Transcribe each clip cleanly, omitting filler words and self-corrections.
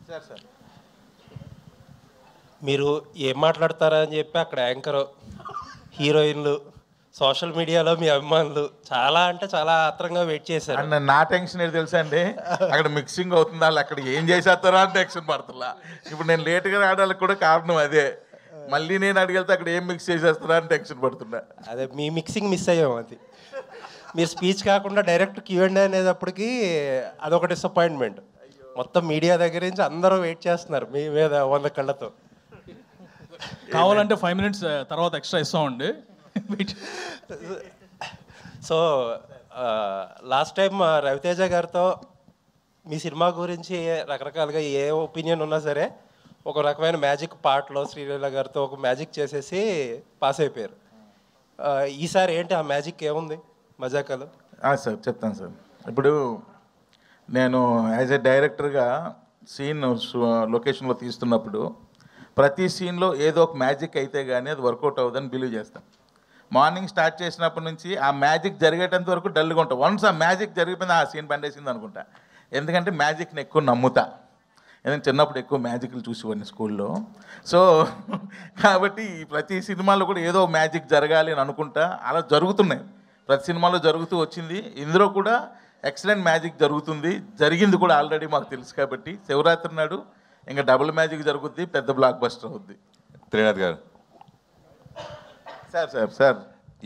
Sir sir మీరు ఏం మాట్లాడతారా అని చెప్పి అక్కడ యాంకర్, హీరోయిన్లు, సోషల్ మీడియాలో మీ అభిమానులు చాలా అంటే చాలా ఆత్రంగా వెయిట్ చేశారు. అండ్ నా టెన్షన్ ఏది తెలుసా అండి, అక్కడ మిక్సింగ్ అవుతుంది, వాళ్ళు అక్కడ ఏం చేసేస్తారా అని టెన్షన్ పడుతున్నా. ఇప్పుడు నేను లేట్గా రావడానికి కూడా కారణం అదే. మళ్ళీ నేను అడిగితే అక్కడ ఏం మిక్స్ చేసేస్తారా అని టెన్షన్ పడుతున్నా. అదే మీ మిక్సింగ్ మిస్ అయ్యాం. అది మీరు స్పీచ్ కాకుండా డైరెక్ట్ Q&A అనేటప్పటికి అదొక డిసప్పాయింట్మెంట్. మొత్తం మీడియా దగ్గర నుంచి అందరూ వెయిట్ చేస్తున్నారు మీ మీద 100 కళ్ళతో. కావాలంటే 5 minutes తర్వాత ఎక్స్ట్రా ఇస్తామండి. సో లాస్ట్ టైం రవితేజ గారితో మీ సినిమా గురించి రకరకాలుగా ఏ ఒపీనియన్ ఉన్నా సరే ఒక రకమైన మ్యాజిక్ పాటలో శ్రీలీల గారితో ఒక మ్యాజిక్ చేసేసి పాస్ అయిపోయారు. ఈసారి ఏంటి ఆ మ్యాజిక్ ఏముంది మజాకాలు? సార్ చెప్తాను సార్. ఇప్పుడు నేను యాజ్ ఎ డైరెక్టర్గా సీన్ లొకేషన్లో తీస్తున్నప్పుడు ప్రతి సీన్లో ఏదో ఒక మ్యాజిక్ అయితే కానీ అది వర్కౌట్ అవ్వదని బిలీవ్ చేస్తాను. మార్నింగ్ స్టార్ట్ చేసినప్పటి నుంచి ఆ మ్యాజిక్ జరిగేటంత వరకు డల్గా ఉంటాం. వన్స్ ఆ మ్యాజిక్ జరిగిపోయింది, ఆ సీన్ బండేసింది అనుకుంటా. ఎందుకంటే మ్యాజిక్ని ఎక్కువ నమ్ముతా. ఎందుకంటే చిన్నప్పుడు ఎక్కువ మ్యాజిక్లు చూసేవాడిని స్కూల్లో. సో కాబట్టి ప్రతి సినిమాలో కూడా ఏదో మ్యాజిక్ జరగాలి అని అనుకుంటా. అలా జరుగుతున్నాయి, ప్రతి సినిమాలో జరుగుతూ వచ్చింది. ఇందులో కూడా ఎక్సలెంట్ మ్యాజిక్ జరుగుతుంది, జరిగింది కూడా ఆల్రెడీ మాకు తెలుసు. కాబట్టి శివరాత్రి నాడు ఇంకా డబుల్ మ్యాజిక్ జరుగుద్ది, పెద్ద బ్లాక్ బస్టర్ అవుద్ది. త్రినాథ్ గారు సార్ సార్ సార్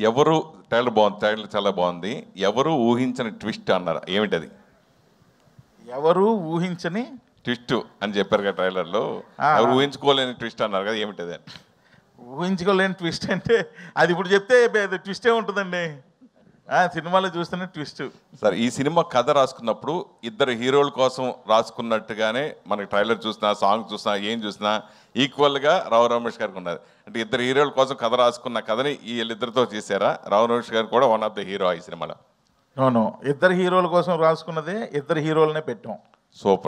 ఎవరు టైలర్ బాగుంది, టైలర్ చాలా బాగుంది. ఎవరు ఊహించని ట్విస్ట్ అన్నారు, ఏమిటి అది? ఎవరు ఊహించని ట్విస్ట్ అని చెప్పారు కదా ట్రైలర్లో, ఎవరు ఊహించుకోలేని ట్విస్ట్ అన్నారు కదా, ఏమిటి అది? ఊహించుకోలేని ట్విస్ట్ అంటే అది ఇప్పుడు చెప్తే ట్విస్టే ఉంటుందండి. సినిమాలో చూస్తేనే ట్విస్ట్. సార్ ఈ సినిమా కథ రాసుకున్నప్పుడు ఇద్దరు హీరోల కోసం రాసుకున్నట్టుగానే మనకి ట్రైలర్ చూసినా, సాంగ్ చూసినా, ఏం చూసినా ఈక్వల్గా రావు రమేష్ గారికి ఉన్నది. అంటే ఇద్దరు హీరోల కోసం కథ రాసుకున్న కథని వీళ్ళిద్దరితో చేశారా? రావు రమేష్ గారు కూడా వన్ ఆఫ్ ద హీరో ఈ సినిమాలో. అవును, ఇద్దరు హీరోల కోసం రాసుకున్నదే, ఇద్దరు హీరోలనే పెట్టాం. సూపర్.